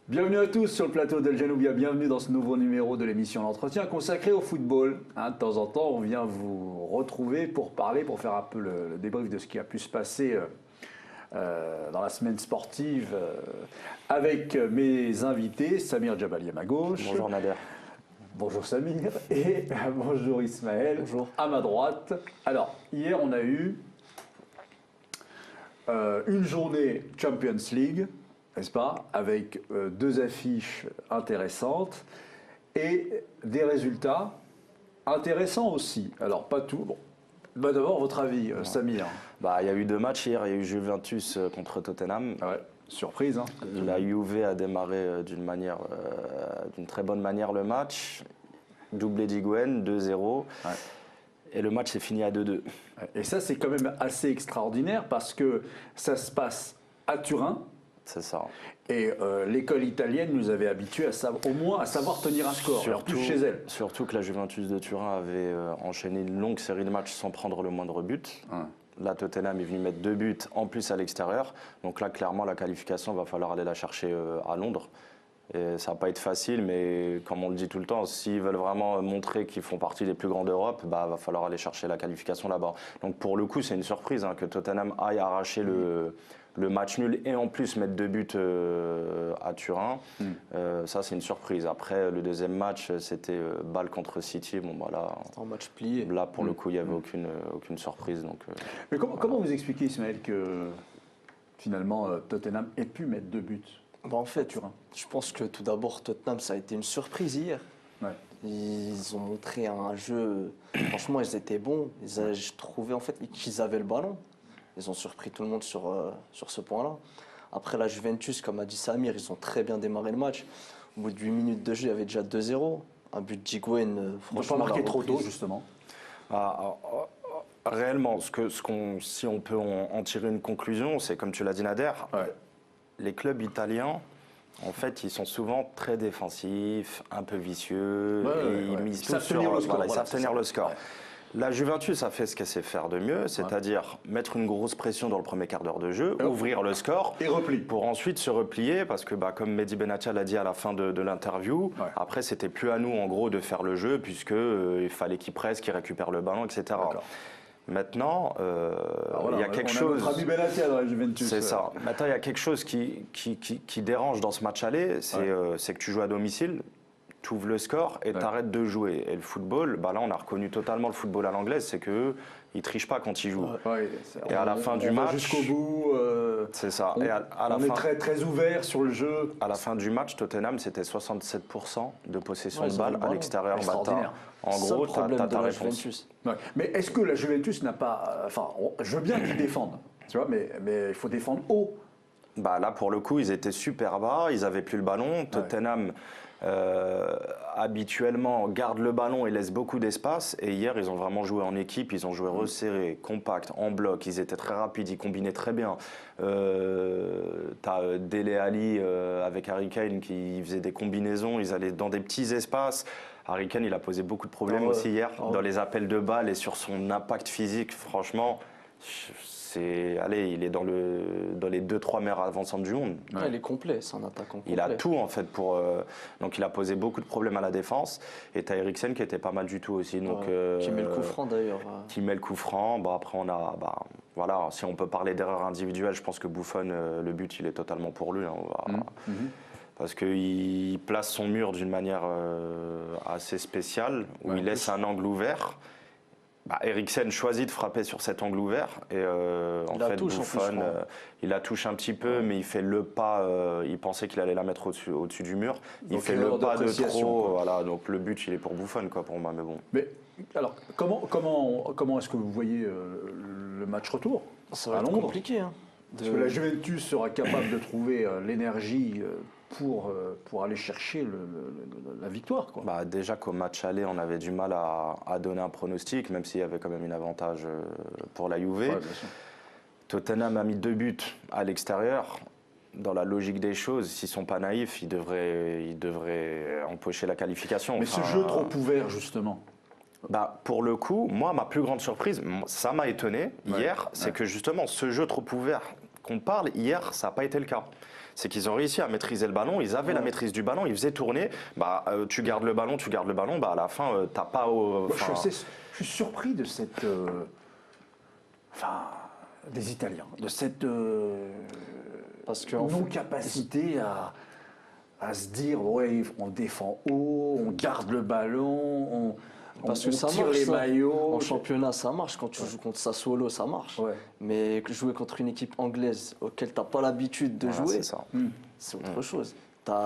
Bienvenue à tous sur le plateau d'El Janoubia, bienvenue dans ce nouveau numéro de l'émission L'Entretien consacré au football. De temps en temps, on vient vous retrouver pour parler, pour faire un peu le débrief de ce qui a pu se passer dans la semaine sportive avec mes invités, Samir Djabali à ma gauche. Bonjour Nader. Bonjour Samir et bonjour Ismaël. Bonjour. À ma droite. Alors, hier on a eu une journée Champions League, n'est-ce pas, avec deux affiches intéressantes et des résultats intéressants aussi. Alors, pas tout. Bon. Bah, d'abord, votre avis, Samir. Il y a eu deux matchs hier. Il y a eu Juventus contre Tottenham. Ouais, surprise. Hein. La Juve a démarré d'une très bonne manière le match. Doublé d'Higuaín, 2-0. Ouais. Et le match s'est fini à 2-2. Et ça, c'est quand même assez extraordinaire parce que ça se passe à Turin. C'est ça. Et l'école italienne nous avait habitués au moins à savoir tenir un score, surtout chez elle. Surtout que la Juventus de Turin avait enchaîné une longue série de matchs sans prendre le moindre but. Là, Tottenham est venu mettre 2 buts en plus à l'extérieur. Donc là, clairement, la qualification, va falloir aller la chercher à Londres. Et ça va pas être facile, mais comme on le dit tout le temps, s'ils veulent vraiment montrer qu'ils font partie des plus grands d'Europe, va falloir aller chercher la qualification là-bas. Donc pour le coup, c'est une surprise que Tottenham aille arracher le match nul et en plus mettre 2 buts à Turin. Ça, c'est une surprise. Après, le deuxième match, c'était Bâle contre City. Là, c'était un match plié. Là, pour le coup, il n'y avait aucune surprise. Donc, mais comment vous expliquez, Ismaël, que finalement Tottenham ait pu mettre 2 buts en fait, je pense que tout d'abord, Tottenham, ça a été une surprise hier. Ouais. Ils ont montré un jeu. Franchement, ils étaient bons. Je trouvais en fait qu'ils avaient le ballon. Ils ont surpris tout le monde sur ce point-là. Après, la Juventus, comme a dit Samir, ils ont très bien démarré le match. Au bout de 8 minutes de jeu, il y avait déjà 2-0. Un but d'Higuaín, franchement. Pas marqué trop tôt, justement. Réellement, si on peut en tirer une conclusion, c'est comme tu l'as dit, Nader. Ouais. Les clubs italiens, en fait, ils sont souvent très défensifs, un peu vicieux, et ils misent tout sur le score. Ouais. La Juventus a fait ce qu'elle sait faire de mieux, c'est-à-dire mettre une grosse pression dans le premier quart d'heure de jeu, ouvrir le score, et repli. Pour ensuite se replier, parce que comme Mehdi Benatia l'a dit à la fin de l'interview, après c'était plus à nous en gros de faire le jeu, puisqu'il fallait qu'ils pressent, qu'ils récupèrent le ballon, etc. Maintenant, il y a quelque chose. Notre ami Benatia dans la Juventus. C'est ça. Maintenant, il y a quelque chose qui dérange dans ce match aller, c'est que tu joues à domicile, tu ouvres le score et tu arrêtes de jouer. Et le football, là, on a reconnu totalement le football à l'anglaise, c'est qu'eux, ils ne trichent pas quand ils jouent. Et à la fin du match. Jusqu'au bout. C'est ça. On est très, très ouvert sur le jeu. À la fin du match, Tottenham, c'était 67% de possession de balle à l'extérieur. En gros, tu as ta réponse. Mais est-ce que la Juventus n'a pas. Enfin, je veux bien qu'ils défendent, tu vois, mais il faut défendre haut. Là, pour le coup, ils étaient super bas, ils n'avaient plus le ballon. Tottenham, habituellement, garde le ballon et laisse beaucoup d'espace. Et hier, ils ont vraiment joué en équipe, ils ont joué resserré, compact, en bloc. Ils étaient très rapides, ils combinaient très bien. T'as Dele Alli avec Harry Kane qui faisait des combinaisons, ils allaient dans des petits espaces. Harry Kane, il a posé beaucoup de problèmes aussi hier dans les appels de balles et sur son impact physique. Franchement, il est dans les 2-3 meilleurs avant-centres du monde. Il est complet, c'est un attaquant complet. Il a tout en fait donc il a posé beaucoup de problèmes à la défense. Et t'as Eriksen qui était pas mal du tout aussi. Donc, qui met le coup franc d'ailleurs. Qui met le coup franc. Après on a, voilà, si on peut parler d'erreurs individuelles, je pense que Buffon, le but il est totalement pour lui. Parce qu'il place son mur d'une manière assez spéciale, où il laisse un angle ouvert. Eriksen choisit de frapper sur cet angle ouvert et en fait Buffon il la touche un petit peu mais il fait le pas, il pensait qu'il allait la mettre au-dessus du mur, il fait le pas de trop, voilà, donc le but il est pour Buffon pour moi, mais bon. Mais alors comment est-ce que vous voyez le match retour? Ça va être compliqué. Parce que la Juventus sera capable de trouver l'énergie pour aller chercher la victoire, quoi. Déjà qu'au match aller, on avait du mal à donner un pronostic, même s'il y avait quand même un avantage pour la Juve. Tottenham a mis 2 buts à l'extérieur. Dans la logique des choses, s'ils ne sont pas naïfs, ils devraient empocher la qualification. Mais ce jeu trop ouvert, justement. Pour le coup, moi, ma plus grande surprise, ça m'a étonné hier, c'est que justement, ce jeu trop ouvert qu'on parle, hier, ça n'a pas été le cas. C'est qu'ils ont réussi à maîtriser le ballon, ils avaient la maîtrise du ballon, ils faisaient tourner, tu gardes le ballon, à la fin, t'as pas... je suis surpris de cette... des Italiens, de cette non-capacité à se dire, ouais, on défend haut, on garde le ballon, on tire les maillots. En championnat, ça marche. Quand tu joues contre Sassuolo, ça marche. Ouais. Mais jouer contre une équipe anglaise auquel tu n'as pas l'habitude de jouer, c'est autre chose.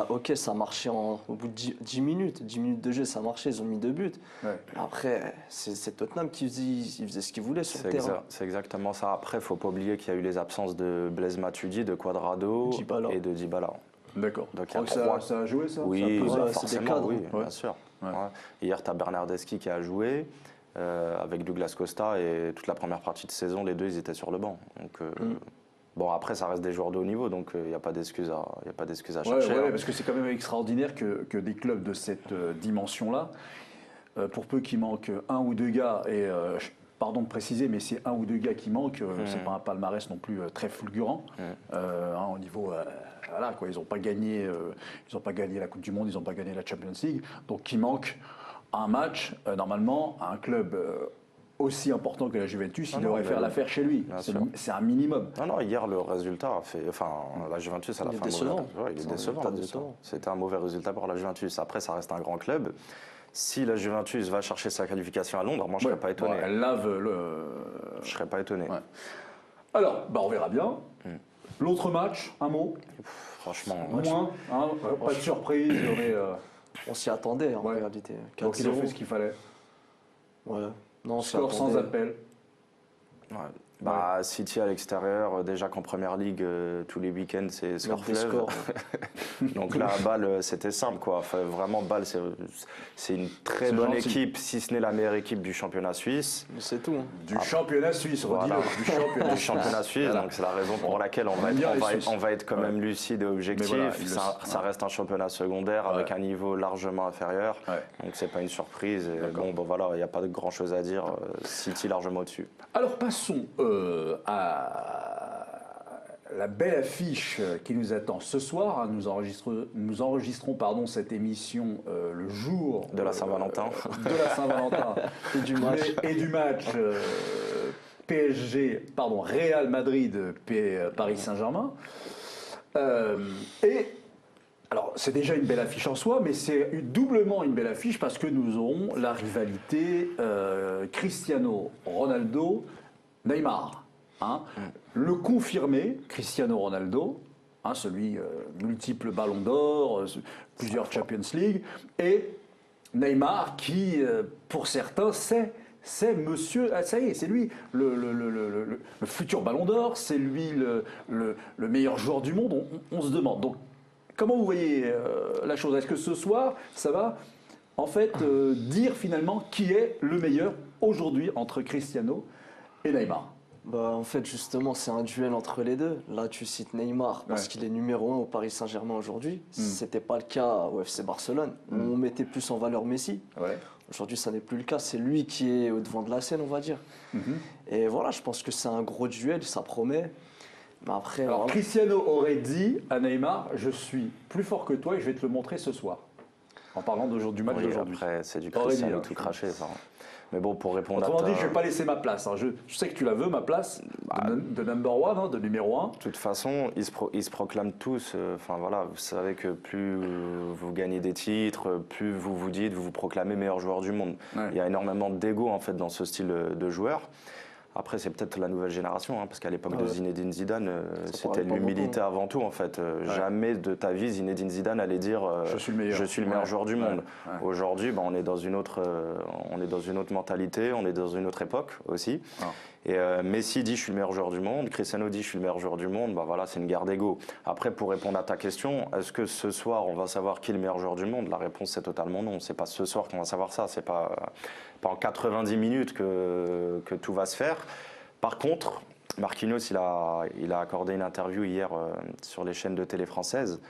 Ok, ça marchait au bout de 10 minutes. 10 minutes de jeu, ça marchait, ils ont mis 2 buts. Ouais. Après, c'est Tottenham qui faisait ce qu'il voulait sur le terrain. C'est exactement ça. Après, il ne faut pas oublier qu'il y a eu les absences de Blaise Matuidi, de Cuadrado et de Dybala. D'accord. Donc ça a joué, ça? Oui, forcément, oui, bien sûr. Ouais. Hier, tu as Bernardeschi qui a joué avec Douglas Costa et toute la première partie de saison, les deux, ils étaient sur le banc. Donc, bon, après, ça reste des joueurs de haut niveau, donc il n'y a pas d'excuse à chercher. Ouais, parce que c'est quand même extraordinaire que des clubs de cette dimension-là, pour peu qu'il manque un ou deux gars, et pardon de préciser, mais c'est un ou deux gars qui manquent, c'est pas un palmarès non plus très fulgurant au niveau... Voilà, quoi, ils n'ont pas gagné la Coupe du Monde, ils n'ont pas gagné la Champions League, donc il manque un match, normalement, à un club aussi important que la Juventus, il devrait faire l'affaire chez lui. C'est un minimum. Non, hier, le résultat a fait... Enfin, la Juventus, à la fin... Il est décevant. C'était un mauvais résultat pour la Juventus. Après, ça reste un grand club. Si la Juventus va chercher sa qualification à Londres, moi, je ne serais pas étonné. Elle lave le... Je ne serais pas étonné. Ouais. Alors, on verra bien. L'autre match, un mot? Franchement... Moins, pas de surprise. On s'y attendait, en réalité. Donc, ils ont fait ce qu'il fallait. Ouais. Non, score sans appel. Ouais. City à l'extérieur, déjà qu'en première ligue, tous les week-ends, c'est score-fleuve. Donc là, Bâle, c'était simple, quoi. Enfin, vraiment, Bâle, c'est une très bonne équipe, si ce n'est la meilleure équipe du championnat suisse. C'est tout. Du championnat suisse, voilà. Du championnat suisse, voilà. Donc c'est la raison pour laquelle on va être quand même lucide et objectif. Voilà, ça reste un championnat secondaire avec un niveau largement inférieur. Donc c'est pas une surprise. Et voilà, il n'y a pas de grand-chose à dire. City largement au-dessus. Alors passons à la belle affiche qui nous attend ce soir. Nous enregistrons cette émission le jour de la Saint-Valentin. De la Saint-Valentin et du match Real Madrid Paris Saint-Germain. Alors, c'est déjà une belle affiche en soi, mais c'est doublement une belle affiche parce que nous aurons la rivalité Cristiano Ronaldo-Neymar. Le confirmé, Cristiano Ronaldo, celui multiple ballon d'or, plusieurs Champions League, et Neymar qui, pour certains, c'est monsieur, ça y est, c'est lui le futur ballon d'or, c'est lui le meilleur joueur du monde, on se demande. Donc, comment vous voyez la chose? Est-ce que ce soir, ça va en fait dire finalement qui est le meilleur aujourd'hui entre Cristiano et Neymar? En fait, justement, c'est un duel entre les deux. Là, tu cites Neymar parce qu'il est numéro 1 au Paris Saint-Germain aujourd'hui. Ce n'était pas le cas au FC Barcelone. On mettait plus en valeur Messi. Aujourd'hui, ça n'est plus le cas. C'est lui qui est au devant de la scène, on va dire. Et voilà, je pense que c'est un gros duel, ça promet. Mais après, alors, Cristiano aurait dit à Neymar, je suis plus fort que toi et je vais te le montrer ce soir. En parlant du match d'aujourd'hui. Après, c'est du Cristiano tout craché, ça. Mais bon, pour répondre Autrement dit, je ne vais pas laisser ma place. Je sais que tu la veux, ma place de number one, de numéro 1. De toute façon, ils se proclament tous. Voilà, vous savez que plus vous gagnez des titres, plus vous vous proclamez meilleur joueur du monde. Il y a énormément d'ego en fait dans ce style de joueur. Après, c'est peut-être la nouvelle génération, parce qu'à l'époque de Zinedine Zidane, c'était l'humilité avant tout, en fait. Jamais de ta vie, Zinedine Zidane allait dire je suis le meilleur joueur du monde. Aujourd'hui, on est dans une autre mentalité, on est dans une autre époque aussi. Et Messi dit je suis le meilleur joueur du monde, Cristiano dit je suis le meilleur joueur du monde, voilà, c'est une guerre d'ego. Après, pour répondre à ta question, est-ce que ce soir on va savoir qui est le meilleur joueur du monde? La réponse c'est totalement non. C'est pas ce soir qu'on va savoir ça, c'est pas en 90 minutes que tout va se faire. Par contre, Marquinhos il a accordé une interview hier sur les chaînes de télé françaises.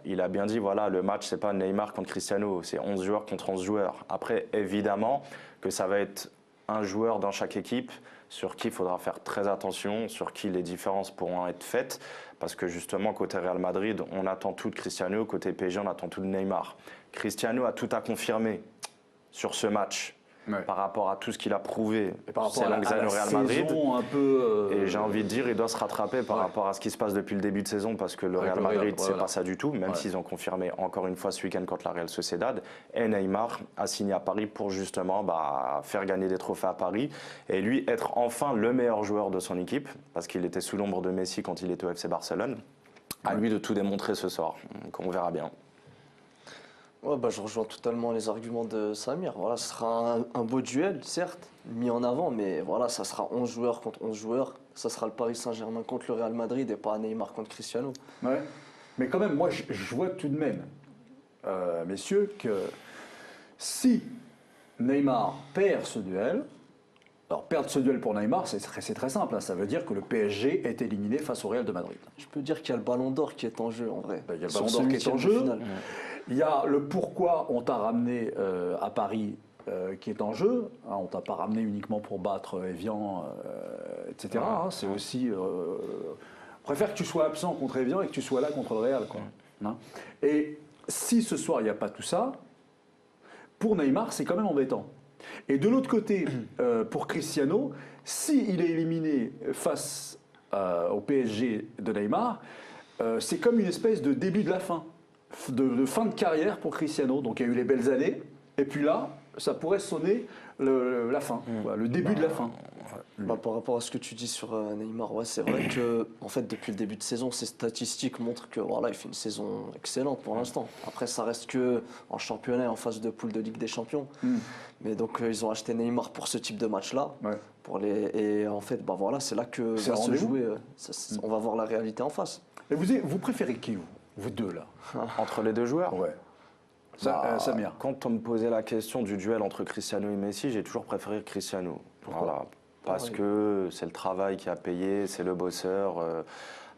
il a bien dit, voilà, le match, c'est pas Neymar contre Cristiano, c'est 11 joueurs contre 11 joueurs. Après, évidemment que ça va être un joueur dans chaque équipe sur qui il faudra faire très attention, sur qui les différences pourront être faites, parce que justement, côté Real Madrid, on attend tout de Cristiano, côté PSG, on attend tout de Neymar. Cristiano a tout à confirmer sur ce match. Par rapport à tout ce qu'il a prouvé ces longues années au Real Madrid. Et j'ai envie de dire, il doit se rattraper par rapport à ce qui se passe depuis le début de saison, parce que le Real Madrid, c'est pas ça du tout, même s'ils ont confirmé encore une fois ce week-end contre la Real Sociedad. Et Neymar a signé à Paris pour justement faire gagner des trophées à Paris et lui être enfin le meilleur joueur de son équipe, parce qu'il était sous l'ombre de Messi quand il était au FC Barcelone. À lui de tout démontrer ce soir, donc on verra bien. Ouais, je rejoins totalement les arguments de Samir. Voilà, ce sera un beau duel, certes, mis en avant, mais voilà, ça sera 11 joueurs contre 11 joueurs. Ça sera le Paris Saint-Germain contre le Real Madrid et pas Neymar contre Cristiano. Ouais. Mais quand même, moi, je vois tout de même, messieurs, que si Neymar perd ce duel, alors perdre ce duel pour Neymar, c'est très simple. Hein, ça veut dire que le PSG est éliminé face au Real de Madrid. Je peux dire qu'il y a le Ballon d'Or qui est en jeu, en vrai. Il y a le Ballon d'Or qui est en jeu. Il y a le pourquoi on t'a ramené à Paris qui est en jeu. Hein, on ne t'a pas ramené uniquement pour battre Evian, etc. Hein, c'est aussi... on préfère que tu sois absent contre Evian et que tu sois là contre le Real. Quoi. Hein. Et si ce soir, il n'y a pas tout ça, pour Neymar, c'est quand même embêtant. Et de l'autre côté, pour Cristiano, s'il est éliminé face au PSG de Neymar, c'est comme une espèce de début de la fin. De fin de carrière pour Cristiano. Donc il y a eu les belles années, et puis là, ça pourrait sonner la fin, le début de la fin. Par rapport à ce que tu dis sur Neymar, c'est vrai que en fait, depuis le début de saison, ses statistiques montrent que voilà, il fait une saison excellente pour l'instant. Après, ça reste que en championnat, en phase de poule de Ligue des Champions. Mais donc, ils ont acheté Neymar pour ce type de match-là. Et en fait, voilà, c'est là que va se jouer. On va voir la réalité en face. Et vous préférez qui, vous deux, là? Entre les deux joueurs? Ouais. Samir. Quand on me posait la question du duel entre Cristiano et Messi, j'ai toujours préféré Cristiano. Voilà. Parce que c'est le travail qui a payé, c'est le bosseur.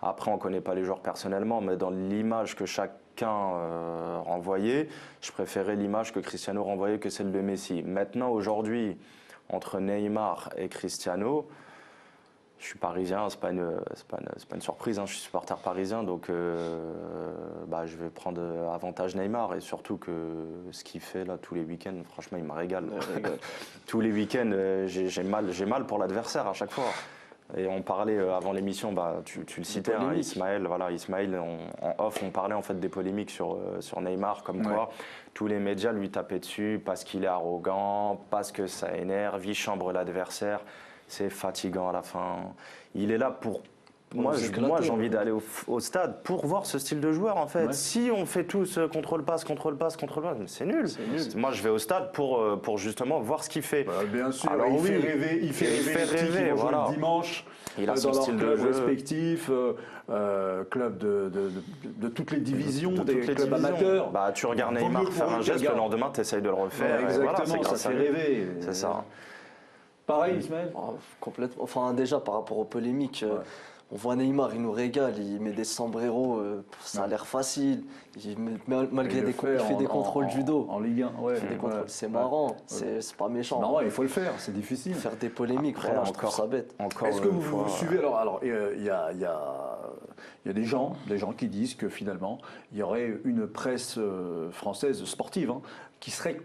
Après, on ne connaît pas les joueurs personnellement, mais dans l'image que chacun renvoyait, je préférais l'image que Cristiano renvoyait que celle de Messi. Maintenant, aujourd'hui, entre Neymar et Cristiano, je suis parisien, c'est pas une surprise, hein, je suis supporter parisien, donc je vais prendre avantage Neymar, et surtout que ce qu'il fait là tous les week-ends, franchement, il me régale. Tous les week-ends, j'ai mal pour l'adversaire à chaque fois. Et on parlait avant l'émission, tu le citais, hein, Ismaël, en off, on parlait en fait des polémiques sur Neymar, comme quoi tous les médias lui tapaient dessus parce qu'il est arrogant, parce que ça énerve, il chambre l'adversaire. C'est fatigant à la fin. Il est là pour... Moi, j'ai envie d'aller au stade pour voir ce style de joueur, en fait. Si on fait tous contrôle-passe, c'est nul. Moi, je vais au stade pour justement voir ce qu'il fait. Bien sûr, alors, il fait rêver les petits qui vont jouer le dimanche il a son dans style leur club de jeu respectif, club de toutes les divisions, des clubs amateurs. Tu regardes Neymar faire un geste, le lendemain, tu essayes de le refaire. Exactement, ça fait rêver. C'est ça. Pareil, Ismaël? Complètement. Enfin, déjà, par rapport aux polémiques, on voit Neymar, il nous régale, il met des sombreros, ça a l'air facile. Malgré il fait des contrôles judo. En Ligue 1, c'est marrant, c'est pas méchant. Non, il faut le faire, c'est difficile. Faire des polémiques, après, je trouve ça bête. Est-ce que vous suivez? Alors, il y a des gens qui disent que finalement, il y aurait une presse française sportive qui serait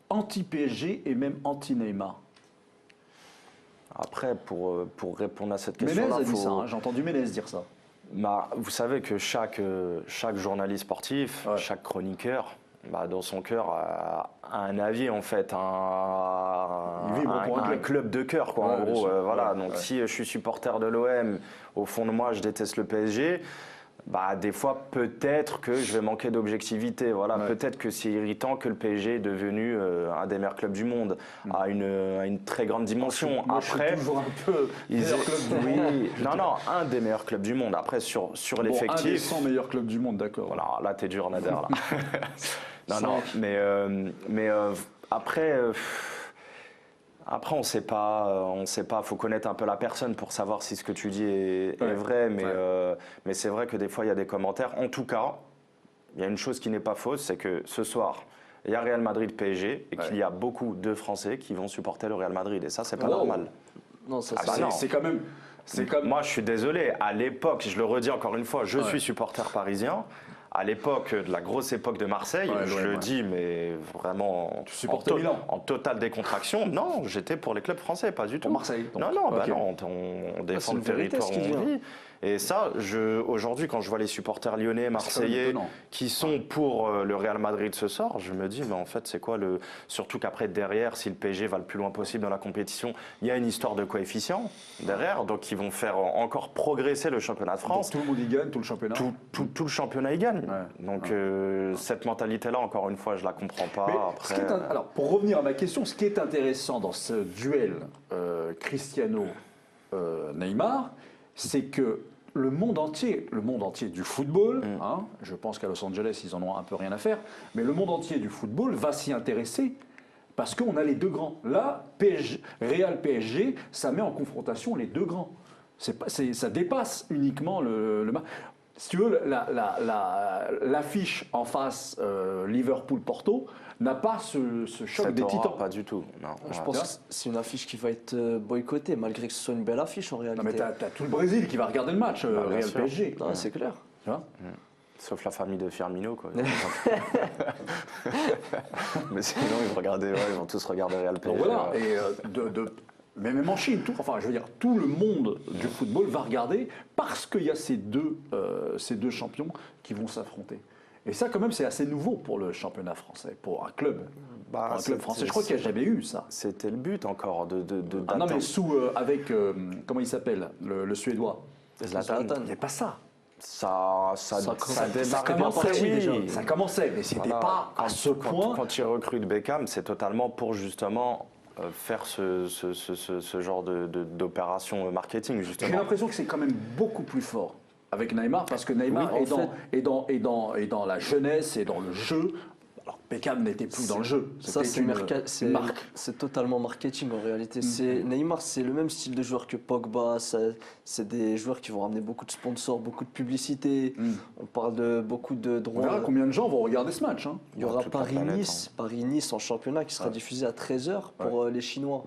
anti-PSG et même anti-Neymar. Après, pour répondre à cette question-là, Ménez a dit ça, j'ai entendu Ménez dire ça. Vous savez que chaque journaliste sportif, chaque chroniqueur, dans son cœur, a un avis, en fait, un club de cœur, quoi, en gros. Donc, si je suis supporter de l'OM, au fond de moi, je déteste le PSG. Des fois, peut-être que je vais manquer d'objectivité. Peut-être que c'est irritant que le PSG est devenu un des meilleurs clubs du monde, à une très grande dimension. Moi, après, je suis toujours un peu meilleur club du monde. Non, un des meilleurs clubs du monde. Après, sur l'effectif. Un des 100 meilleurs clubs du monde, d'accord. Voilà, là, t'es dur, Nader. Là. mais après. Après, on sait pas, faut connaître un peu la personne pour savoir si ce que tu dis est vrai, mais c'est vrai que des fois, il y a des commentaires. En tout cas, il y a une chose qui n'est pas fausse, c'est que ce soir, il y a Real Madrid-PSG et qu'il y a beaucoup de Français qui vont supporter le Real Madrid. Et ça, c'est pas normal. Non, ça, c'est quand même... Moi, je suis désolé. À l'époque, je le redis encore une fois, je suis supporter parisien. À l'époque, de la grosse époque de Marseille, je le dis, mais vraiment en totale décontraction. Non, j'étais pour les clubs français, pas du tout. Pour Marseille donc. Non, on défend le territoire où on vit. Et ça, aujourd'hui, quand je vois les supporters lyonnais, marseillais, qui sont pour le Real Madrid ce soir, je me dis, mais en fait, c'est quoi le... Surtout qu'après, derrière, si le PSG va le plus loin possible dans la compétition, il y a une histoire de coefficient derrière, donc ils vont faire encore progresser le championnat de France. Donc, tout le monde y gagne, tout le championnat. Tout le championnat y gagne. Donc cette mentalité-là, encore une fois, je la comprends pas. Après, alors, pour revenir à ma question, ce qui est intéressant dans ce duel Cristiano-Neymar, c'est que le monde entier du football, je pense qu'à Los Angeles, ils en ont un peu rien à faire, mais le monde entier du football va s'y intéresser parce qu'on a les deux grands. Là, Real PSG, ça met en confrontation les deux grands. Ça dépasse uniquement le match. Si tu veux, l'affiche en face Liverpool-Porto n'a pas ce choc des titans. Pas du tout. Non. Je pense que c'est une affiche qui va être boycottée, malgré que ce soit une belle affiche en réalité. Non, mais t'as tout le Brésil qui va regarder le match, Real PSG. Non, c'est clair. Tu vois Sauf la famille de Firmino, quoi. Mais sinon, ils vont tous regarder Real PSG. Donc voilà, et mais même en Chine, je veux dire, tout le monde du football va regarder parce qu'il y a ces deux champions qui vont s'affronter. Et ça, quand même, c'est assez nouveau pour le championnat français, pour un club. Un club français, je crois qu'il n'y a jamais eu ça. C'était le but encore non, mais avec, comment il s'appelle, le Suédois Zlatan. Il n'y a pas ça. Ça commençait, mais c'était pas à ce point. Quand ils recrutent Beckham, c'est totalement pour justement faire ce genre d'opération marketing, justement. J'ai l'impression que c'est quand même beaucoup plus fort avec Neymar, parce que Neymar est dans la jeunesse et dans le jeu. Alors Beckham n'était plus dans le jeu. C'est totalement marketing en réalité. Neymar, c'est le même style de joueur que Pogba. C'est des joueurs qui vont ramener beaucoup de sponsors, beaucoup de publicité. On parle de beaucoup de droits. On verra combien de gens vont regarder ce match. Il y aura Paris-Nice en championnat qui sera diffusé à 13h pour les Chinois.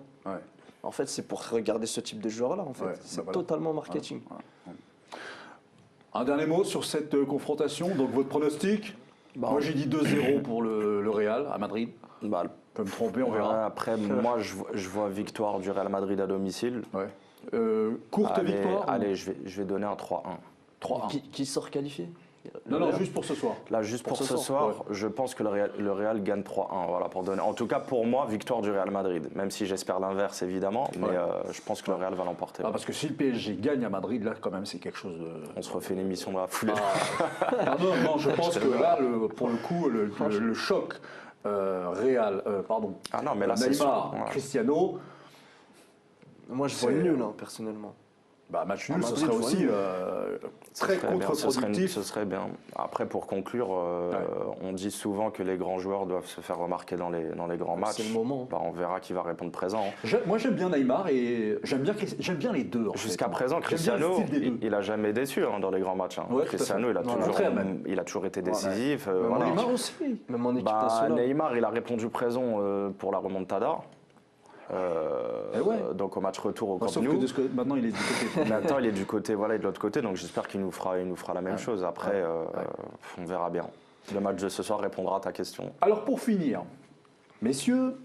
En fait, c'est pour regarder ce type de joueurs-là. C'est totalement marketing. Un dernier mot sur cette confrontation. Donc votre pronostic? Moi j'ai dit 2-0 pour le Real à Madrid. Je peux me tromper, on verra. Après, moi je vois victoire du Real Madrid à domicile. Courte victoire. Allez, je vais donner un 3-1. 3-1. Qui sort qualifié? Non, juste pour ce soir. Là, juste pour ce soir, je pense que le Real gagne 3-1. Voilà, pour donner. En tout cas, pour moi, victoire du Real Madrid. Même si j'espère l'inverse, évidemment. Mais je pense que le Real va l'emporter. Parce que si le PSG gagne à Madrid, là, quand même, c'est quelque chose de... On se refait une émission dans la foulée. Non, je pense que là, pour le coup, le choc Real, Neymar, Cristiano... Moi, je vois nul, personnellement. Match nul, ce serait aussi très contre-productif. Ce serait bien. Après, pour conclure, on dit souvent que les grands joueurs doivent se faire remarquer dans les grands matchs. C'est le moment. On verra qui va répondre présent. Moi, j'aime bien Neymar et j'aime bien les deux. Jusqu'à présent, Cristiano, il n'a jamais déçu dans les grands matchs. Cristiano, il a toujours été décisif. Neymar aussi, même en équipe nationale. Neymar, il a répondu présent pour la remontada. Donc au match retour au Camp Nou. Sauf que maintenant il est du côté. Maintenant il est du côté, voilà, il est de l'autre côté. Donc j'espère qu'il nous fera la même chose. Après, on verra bien. Le match de ce soir répondra à ta question. Alors pour finir, messieurs,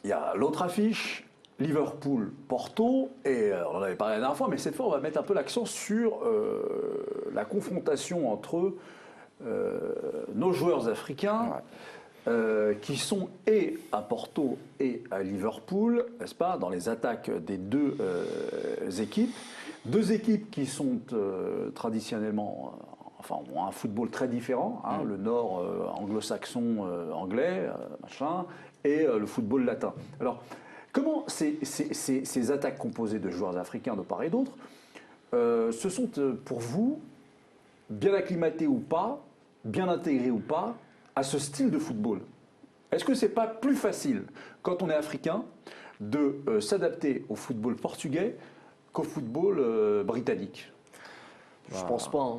il y a l'autre affiche, Liverpool-Porto, et on en avait parlé la dernière fois, mais cette fois on va mettre un peu l'accent sur la confrontation entre nos joueurs africains. Qui sont et à Porto et à Liverpool, n'est-ce pas, dans les attaques des deux équipes. Deux équipes qui sont traditionnellement, ont un football très différent, le nord anglo-saxon anglais, et le football latin. Alors, comment ces attaques composées de joueurs africains de part et d'autre se sont pour vous bien acclimatées ou pas, bien intégrées ou pas, à ce style de football? Est-ce que c'est pas plus facile quand on est africain de s'adapter au football portugais qu'au football britannique? Je pense pas.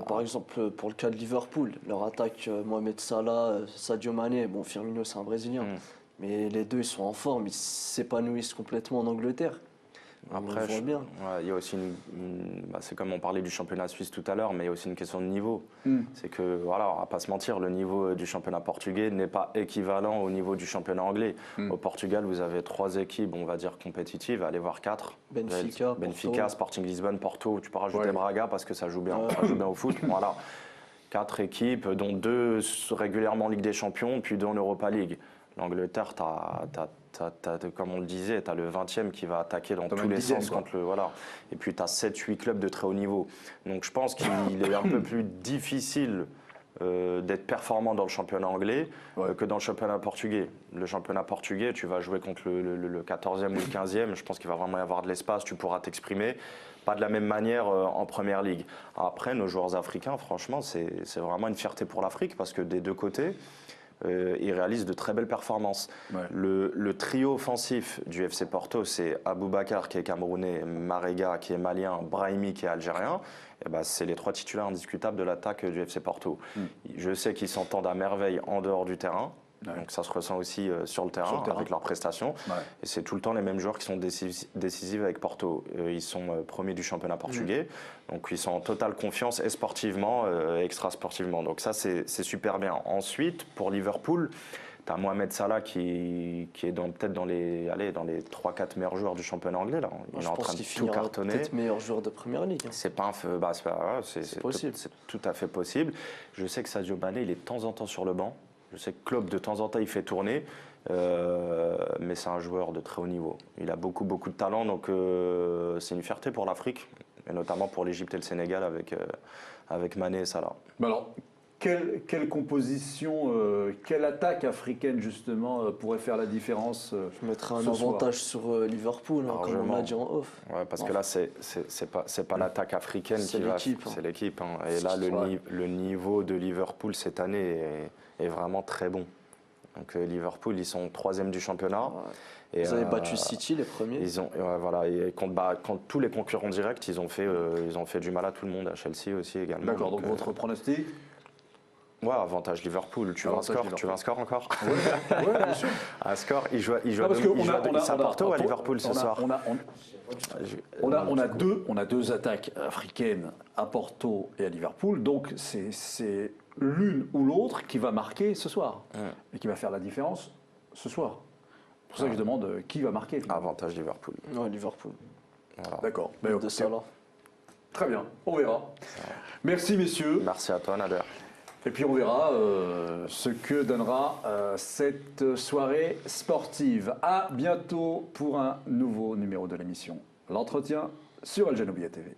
Par exemple, pour le cas de Liverpool, leur attaque, Mohamed Salah, Sadio Mané, bon, Firmino c'est un Brésilien, mais les deux ils sont en forme, ils s'épanouissent complètement en Angleterre. Après, on voit bien. Il y a aussi c'est comme on parlait du championnat suisse tout à l'heure, mais il y a aussi une question de niveau. C'est que, voilà, on va pas se mentir, le niveau du championnat portugais n'est pas équivalent au niveau du championnat anglais. Au Portugal, vous avez 3 équipes, on va dire, compétitives, allez voir 4. Benfica, Sporting Lisbonne, Porto, tu peux rajouter Braga parce que ça joue bien, ça joue bien au foot. Voilà. 4 équipes, dont 2 régulièrement en Ligue des Champions, puis 2 en Europa League. L'Angleterre, comme on le disait, tu as le 20e qui va attaquer dans tous les sens. Voilà. Et puis tu as 7-8 clubs de très haut niveau. Donc je pense qu'il est un peu plus difficile d'être performant dans le championnat anglais que dans le championnat portugais. Le championnat portugais, tu vas jouer contre le 14e ou le 15e. Je pense qu'il va vraiment y avoir de l'espace, tu pourras t'exprimer. Pas de la même manière en Première Ligue. Après, nos joueurs africains, franchement, c'est vraiment une fierté pour l'Afrique parce que des deux côtés, ils réalisent de très belles performances. Le trio offensif du FC Porto, c'est Aboubakar qui est camerounais, Marega qui est malien, Brahimi qui est algérien. Et c'est les 3 titulaires indiscutables de l'attaque du FC Porto. Je sais qu'ils s'entendent à merveille en dehors du terrain. Donc ça se ressent aussi sur le terrain avec leurs prestations. Et c'est tout le temps les mêmes joueurs qui sont décisifs avec Porto. Ils sont premiers du championnat portugais. Donc ils sont en totale confiance et sportivement et extra-sportivement. Donc ça, c'est super bien. Ensuite, pour Liverpool, tu as Mohamed Salah qui est peut-être dans les 3-4 meilleurs joueurs du championnat anglais. Là. Il est en train de tout cartonner. Peut-être meilleur joueur de Première Ligue. C'est possible. C'est tout à fait possible. Je sais que Sadio Mané, il est de temps en temps sur le banc. Je sais que Klopp, de temps en temps, il fait tourner, mais c'est un joueur de très haut niveau. Il a beaucoup de talent, donc c'est une fierté pour l'Afrique, et notamment pour l'Égypte et le Sénégal avec Mané et Salah. Alors, quelle composition, quelle attaque africaine, justement, pourrait faire la différence Je mettrais un avantage sur Liverpool, comme on l'a dit en off. Ouais, parce que là, c'est pas l'attaque africaine qui va... C'est l'équipe. Et là, le niveau de Liverpool cette année est vraiment très bon. Donc Liverpool, ils sont 3e du championnat. Et, ils avaient battu City les premiers. Et contre tous les concurrents directs, ils ont fait du mal à tout le monde, à Chelsea aussi également. D'accord, donc votre pronostic? Ouais, avantage Liverpool. Tu veux un score encore? Oui, bien sûr. Un score, il joue à Porto ou à Liverpool ce soir? On a 2 attaques africaines à Porto et à Liverpool, donc c'est l'une ou l'autre qui va marquer ce soir et qui va faire la différence ce soir. C'est pour ça que je demande qui va marquer. Avantage Liverpool. Ouais, Liverpool. Voilà. D'accord. De Salah. Très bien, on verra. Merci messieurs. Merci à toi Nader. Et puis on verra ce que donnera cette soirée sportive. À bientôt pour un nouveau numéro de l'émission. L'entretien sur Al Janoubia TV.